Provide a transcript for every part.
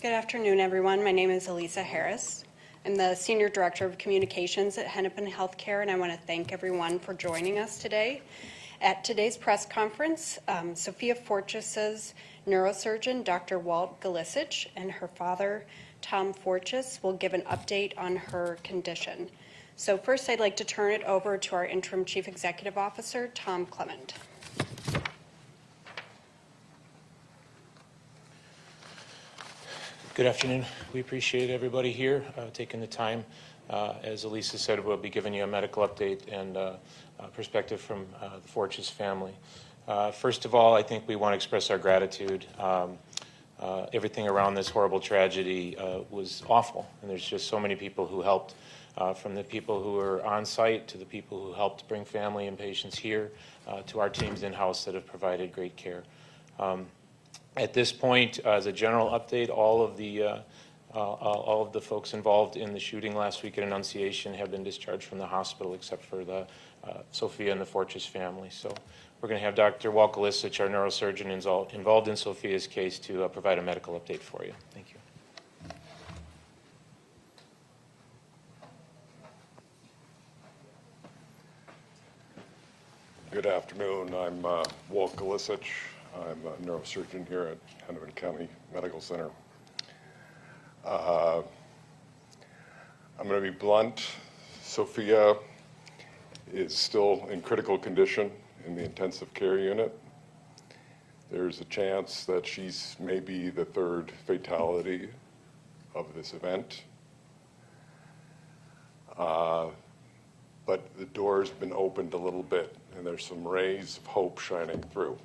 Good afternoon, everyone. My name is Elisa Harris. I'm the Senior Director of Communications at Hennepin Healthcare, and I want to thank everyone for joining us today. At today's press conference, Sophia Forchas' Neurosurgeon Dr. Walt Galicich and her father, Tom Forchas, will give an update on her condition. So first, I'd like to turn it over to our Interim Chief Executive Officer, Tom Clement. Good afternoon. We appreciate everybody here taking the time. As Elisa said, we'll be giving you a medical update and perspective from the Forchas family. First of all, I think we want to express our gratitude. Everything around this horrible tragedy was awful, and there's just so many people who helped, from the people who were on site to the people who helped bring family and patients here to our teams in-house that have provided great care. At this point, as a general update, all of the folks involved in the shooting last week at Annunciation have been discharged from the hospital, except for the Sophia and the Forchas family. So we're going to have Dr. Walt Galicich, our neurosurgeon involved in Sophia's case, to provide a medical update for you. Thank you. Good afternoon. I'm Walt Galicich. I'm a neurosurgeon here at Hennepin County Medical Center. I'm going to be blunt. Sophia is still in critical condition in the intensive care unit. There's a chance that she's maybe the third fatality of this event. But the door's been opened a little bit, and there's some rays of hope shining through.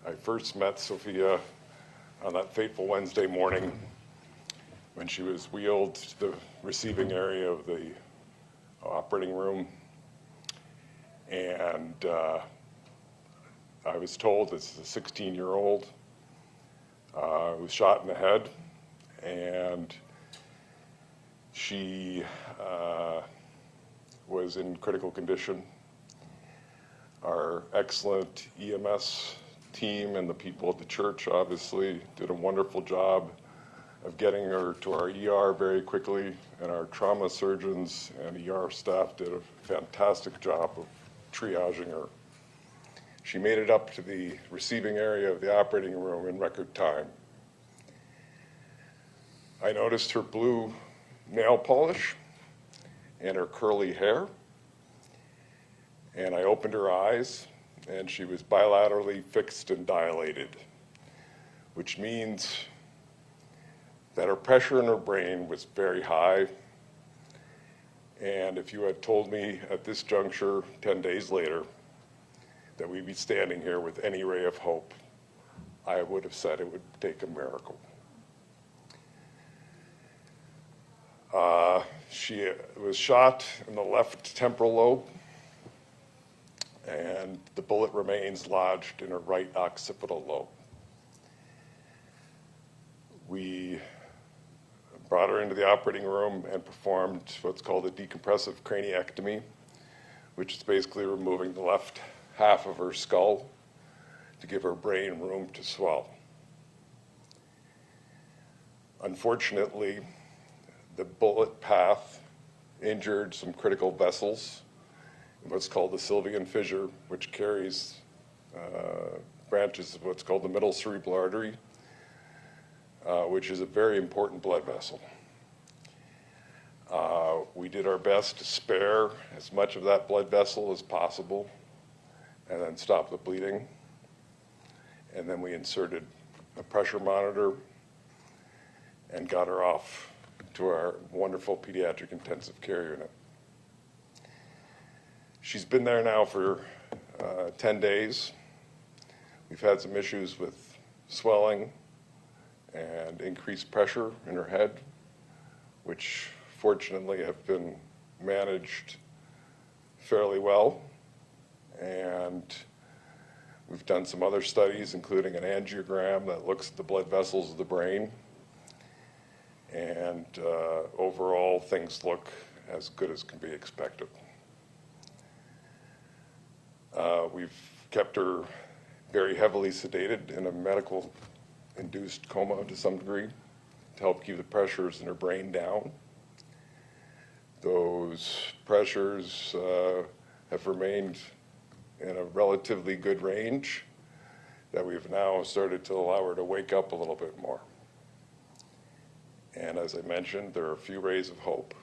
I first met Sophia on that fateful Wednesday morning when she was wheeled to the receiving area of the operating room, and I was told this is a 16-year-old who was shot in the head, and she was in critical condition. Our excellent EMS team and the people at the church obviously did a wonderful job of getting her to our ER very quickly, and our trauma surgeons and ER staff did a fantastic job of triaging her. She made it up to the receiving area of the operating room in record time. I noticed her blue nail polish and her curly hair, and I opened her eyes, and she was bilaterally fixed and dilated, which means that her pressure in her brain was very high. And if you had told me at this juncture 10 days later that we'd be standing here with any ray of hope, I would have said it would take a miracle. She was shot in the left temporal lobe, and the bullet remains lodged in her right occipital lobe. We brought her into the operating room and performed what's called a decompressive craniectomy, which is basically removing the left half of her skull to give her brain room to swell. Unfortunately, the bullet path injured some critical vessels, what's called the Sylvian fissure, which carries branches of what's called the middle cerebral artery, which is a very important blood vessel. We did our best to spare as much of that blood vessel as possible and then stop the bleeding. And then we inserted a pressure monitor and got her off to our wonderful pediatric intensive care unit. She's been there now for 10 days. We've had some issues with swelling and increased pressure in her head, which fortunately have been managed fairly well. And we've done some other studies, including an angiogram that looks at the blood vessels of the brain. And overall, things look as good as can be expected. We've kept her very heavily sedated in a medical induced coma to some degree to help keep the pressures in her brain down. Those pressures have remained in a relatively good range that we've now started to allow her to wake up a little bit more. And as I mentioned, there are a few rays of hope.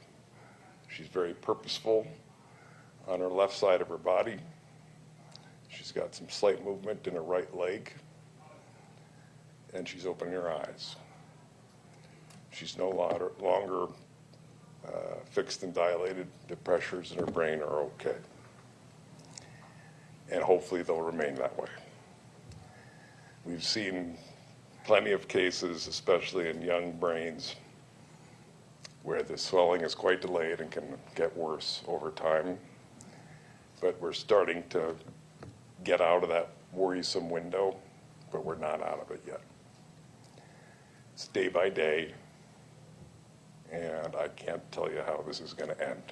She's very purposeful on her left side of her body. She's got some slight movement in her right leg, and she's opening her eyes. She's no longer fixed and dilated. The pressures in her brain are okay. And hopefully they'll remain that way. We've seen plenty of cases, especially in young brains, where the swelling is quite delayed and can get worse over time. But we're starting to get out of that worrisome window, but we're not out of it yet. It's day by day, and I can't tell you how this is going to end.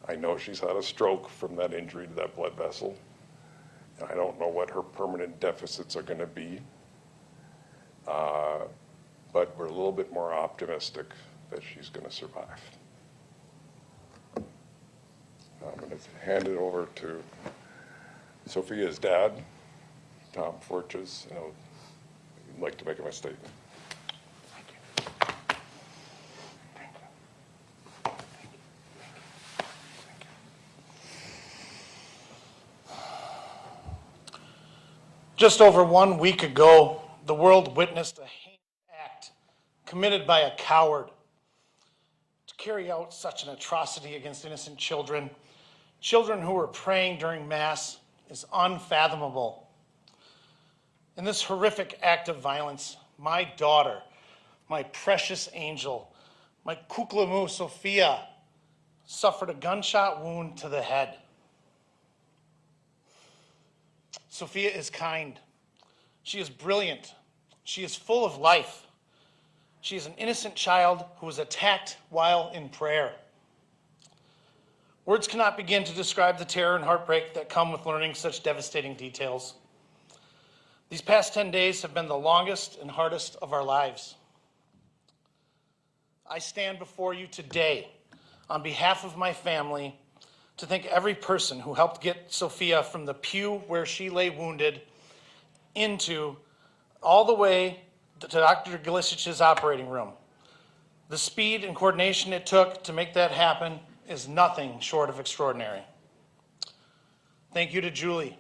I know she's had a stroke from that injury to that blood vessel, and I don't know what her permanent deficits are going to be, but we're a little bit more optimistic that she's going to survive. I'm going to hand it over to Sophia's dad, Tom Forchas, and I'd like to make my statement. Just over 1 week ago, the world witnessed a heinous act committed by a coward to carry out such an atrocity against innocent children. Children who were praying during Mass is unfathomable. In this horrific act of violence, my daughter, my precious angel, my kuklamu Sophia, suffered a gunshot wound to the head. Sophia is kind. She is brilliant. She is full of life. She is an innocent child who was attacked while in prayer. Words cannot begin to describe the terror and heartbreak that come with learning such devastating details. These past 10 days have been the longest and hardest of our lives. I stand before you today on behalf of my family to thank every person who helped get Sophia from the pew where she lay wounded into all the way to Dr. Galicich's operating room. The speed and coordination it took to make that happen is nothing short of extraordinary. Thank you to Julie.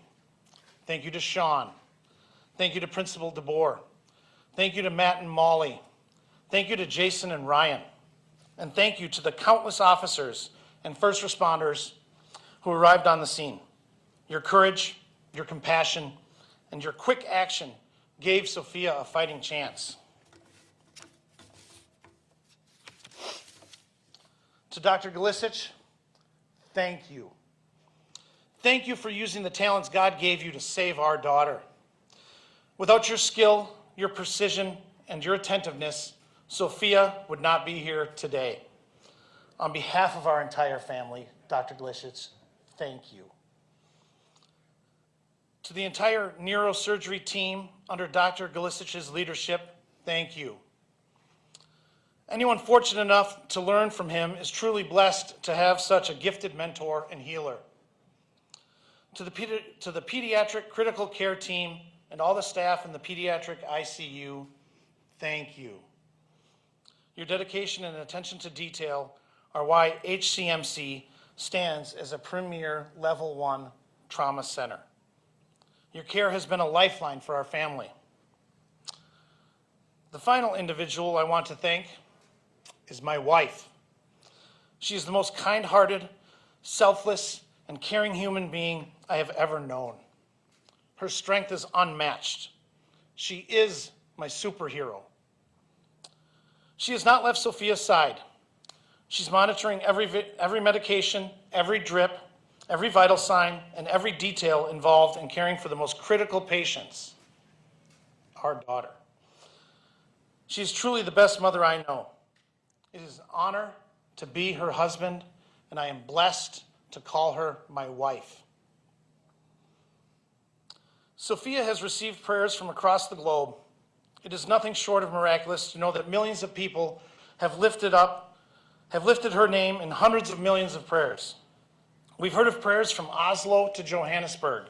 Thank you to Sean. Thank you to Principal DeBoer. Thank you to Matt and Molly. Thank you to Jason and Ryan. And thank you to the countless officers and first responders who arrived on the scene. Your courage, your compassion, and your quick action gave Sophia a fighting chance. To Dr. Galicich, thank you. Thank you for using the talents God gave you to save our daughter. Without your skill, your precision, and your attentiveness, Sophia would not be here today. On behalf of our entire family, Dr. Galicich, thank you. To the entire neurosurgery team under Dr. Galicich's leadership, thank you. Anyone fortunate enough to learn from him is truly blessed to have such a gifted mentor and healer. To the pediatric critical care team and all the staff in the pediatric ICU, thank you. Your dedication and attention to detail are why HCMC stands as a premier level 1 trauma center. Your care has been a lifeline for our family. The final individual I want to thank is my wife. She is the most kind-hearted, selfless, and caring human being I have ever known. Her strength is unmatched. She is my superhero. She has not left Sophia's side. She's monitoring every medication, every drip, every vital sign, and every detail involved in caring for the most critical patients, our daughter. She is truly the best mother I know. It is an honor to be her husband, and I am blessed to call her my wife. Sophia has received prayers from across the globe, It is nothing short of miraculous to know that millions of people have lifted her name in hundreds of millions of prayers. We've heard of prayers from Oslo to Johannesburg,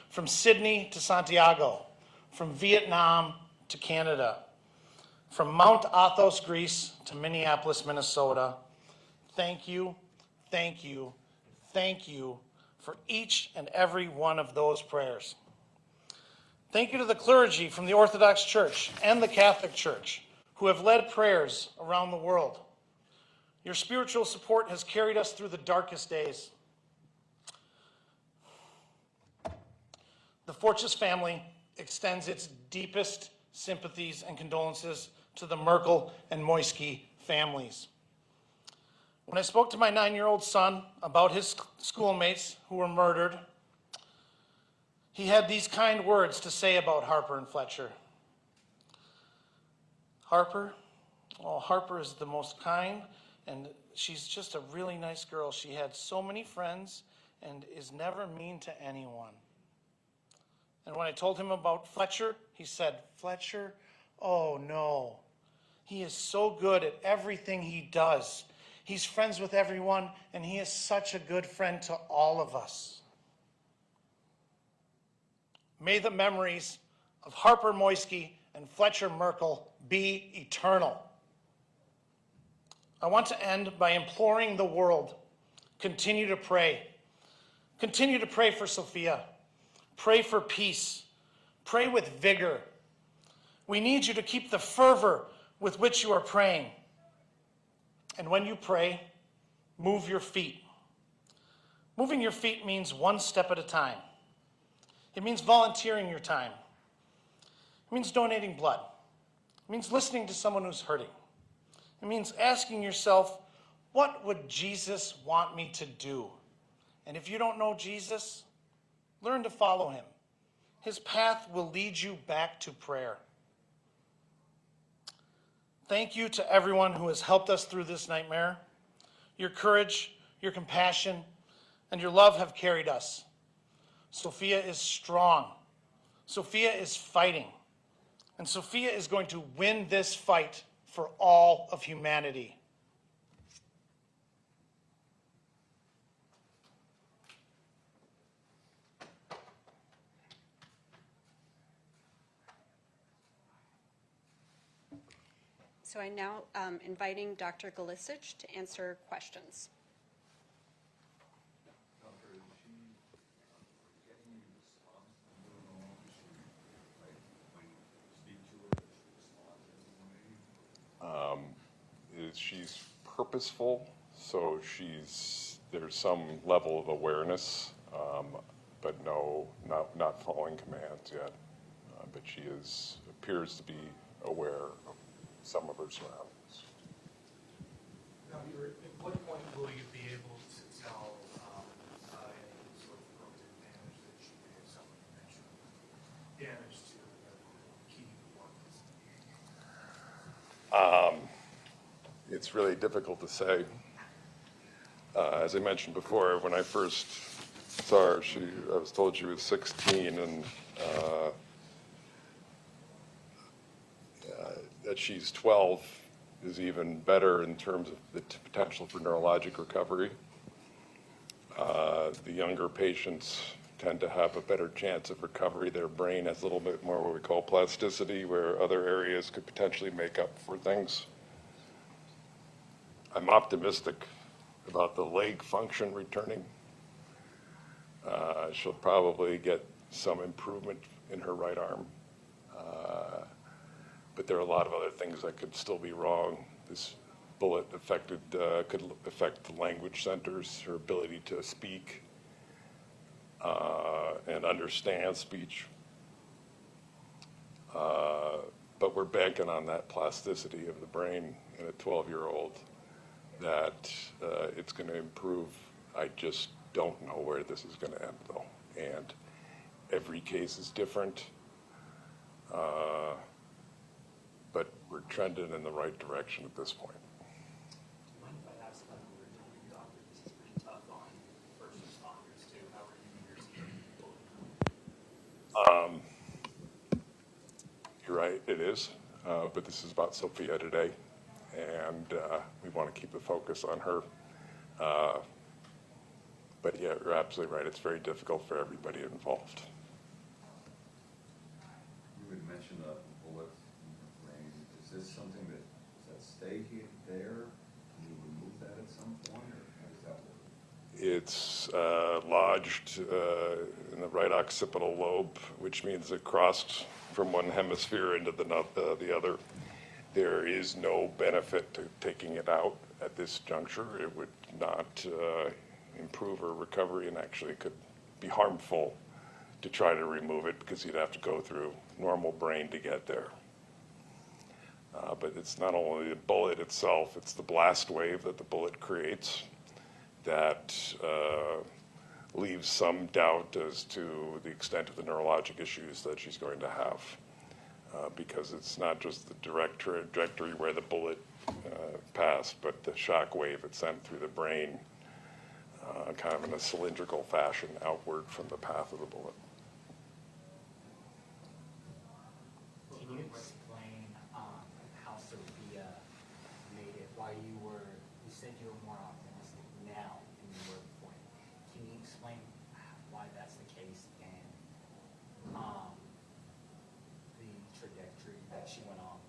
from Sydney to Santiago, from Vietnam to Canada, from Mount Athos, Greece to Minneapolis, Minnesota. Thank you, thank you, thank you for each and every one of those prayers. Thank you to the clergy from the Orthodox Church and the Catholic Church who have led prayers around the world. Your spiritual support has carried us through the darkest days. The Forchas family extends its deepest sympathies and condolences to the Merkel and Moisky families. When I spoke to my 9-year-old son about his schoolmates who were murdered, he had these kind words to say about Harper and Fletcher. Harper is the most kind, and she's just a really nice girl. She had so many friends and is never mean to anyone. And when I told him about Fletcher, he said, Fletcher? Oh no. He is so good at everything he does. He's friends with everyone, and he is such a good friend to all of us. May the memories of Harper Moisky and Fletcher Merkel be eternal. I want to end by imploring the world, continue to pray. Continue to pray for Sophia. Pray for peace. Pray with vigor. We need you to keep the fervor with which you are praying. And when you pray, move your feet. Moving your feet means one step at a time. It means volunteering your time. It means donating blood. It means listening to someone who's hurting. It means asking yourself, what would Jesus want me to do? And if you don't know Jesus, learn to follow him. His path will lead you back to prayer. Thank you to everyone who has helped us through this nightmare. Your courage, your compassion, and your love have carried us. Sophia is strong. Sophia is fighting. And Sophia is going to win this fight for all of humanity. So I'm now inviting Dr. Galicich to answer questions. Doctor, is she getting any response from the normal? Like, when you speak to her, does she respond in any way? She's purposeful, so there's some level of awareness, but no, not following commands yet. But she appears to be aware of some of her surroundings. Now, at what point will you be able to tell any sort of permanent damage that she may have suffered? You mentioned damage to the kidney organs. It's really difficult to say. As I mentioned before, when I first saw her, I was told she was 16, and that she's 12 is even better in terms of the potential for neurologic recovery. The younger patients tend to have a better chance of recovery. Their brain has a little bit more what we call plasticity, where other areas could potentially make up for things. I'm optimistic about the leg function returning. She'll probably get some improvement in her right arm. But there are a lot of other things that could still be wrong. This bullet could affect the language centers, her ability to speak and understand speech. But we're banking on that plasticity of the brain in a 12-year-old that it's going to improve. I just don't know where this is going to end, though. And every case is different. But we're trending in the right direction at this point. Mind if I ask when we were doing your doctor, this is pretty tough on first responders too. How are you and your team? You're right. it is, but this is about Sophia today, and we want to keep the focus on her. But yeah, you're absolutely right. It's very difficult for everybody involved. You had mentioned a bullet in your brain. Is this something that, does that stay there? Can you remove that at some point, or how does that work? It's lodged in the right occipital lobe, which means it crossed from one hemisphere into the other. There is no benefit to taking it out at this juncture. It would not improve her recovery, and actually could be harmful to try to remove it, because you'd have to go through normal brain to get there. But it's not only the bullet itself, it's the blast wave that the bullet creates that leaves some doubt as to the extent of the neurologic issues that she's going to have. Because it's not just the direct trajectory where the bullet passed, but the shock wave it sent through the brain, kind of in a cylindrical fashion outward from the path of the bullet. Can you explain how Sophia made it? Why you said you were more optimistic now than you were before. Can you explain why that's the case and the trajectory that she went on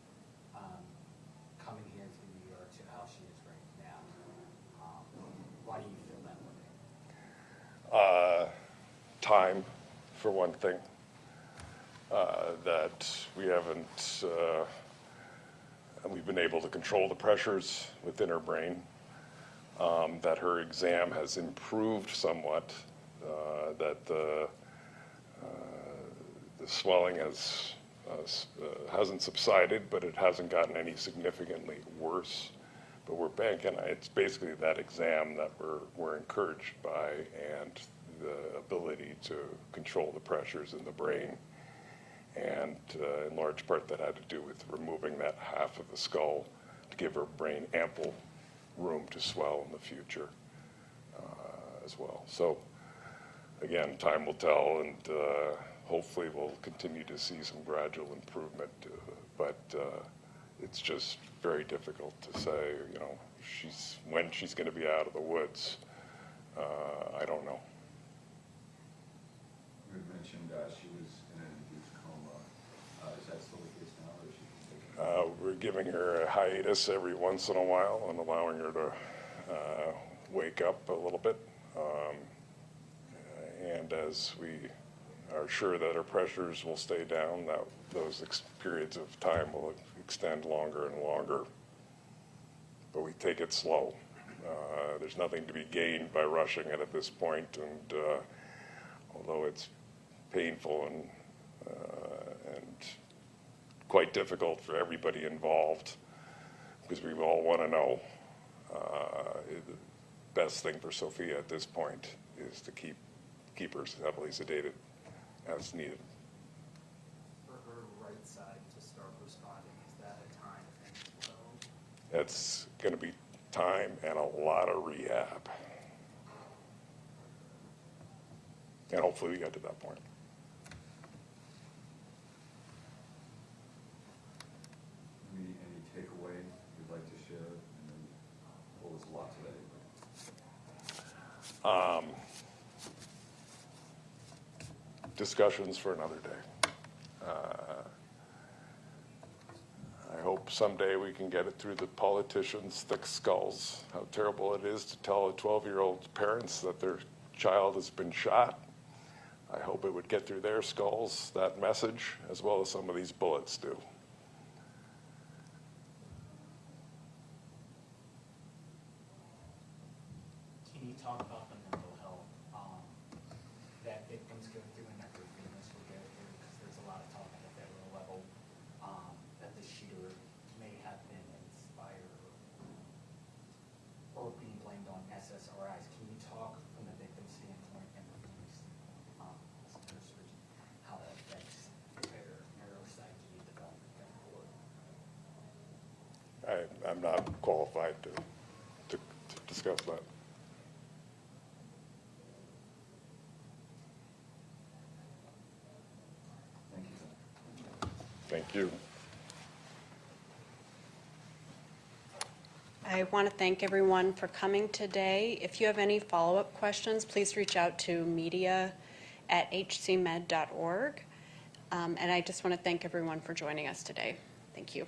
coming here to New York to how she is right now? Why do you feel that way? Time, for one thing. That we haven't, we've been able to control the pressures within her brain, that her exam has improved somewhat, that the swelling hasn't subsided, but it hasn't gotten any significantly worse. But we're banking, it's basically that exam that we're encouraged by, and the ability to control the pressures in the brain. And in large part that had to do with removing that half of the skull to give her brain ample room to swell in the future as well. So again, time will tell, and hopefully we'll continue to see some gradual improvement, but it's just very difficult to say, you know, when she's going to be out of the woods. I don't know. You had mentioned she was in an induced coma. Is that still the case now, or is she taking? We're giving her a hiatus every once in a while and allowing her to wake up a little bit. And as we are sure that her pressures will stay down, that those periods of time will extend longer and longer. But we take it slow. There's nothing to be gained by rushing it at this point, and although it's painful and quite difficult for everybody involved, because we all want to know, the best thing for Sophia at this point is to keep her heavily sedated as needed. For her right side to start responding, is that a time thing as well? It's going to be time and a lot of rehab. And hopefully we get to that point. Any takeaway you'd like to share? And then, well, there's a lot today. Discussions for another day. I hope someday we can get it through the politicians' thick skulls, how terrible it is to tell a 12-year-old parents that their child has been shot. I hope it would get through their skulls, that message, as well as some of these bullets do. Can you talk about the mental health that victims go through and that their families will go through? Because there's a lot of talk at the federal level that the shooter may have been inspired or being blamed on SSRIs. Can you talk from the victim standpoint and the family standpoint as a neurosurgeon, how that affects their neuropsyche development going forward? I'm not qualified to discuss that. Thank you. Thank you. I want to thank everyone for coming today. If you have any follow-up questions, please reach out to media@hcmed.org. And I just want to thank everyone for joining us today. Thank you.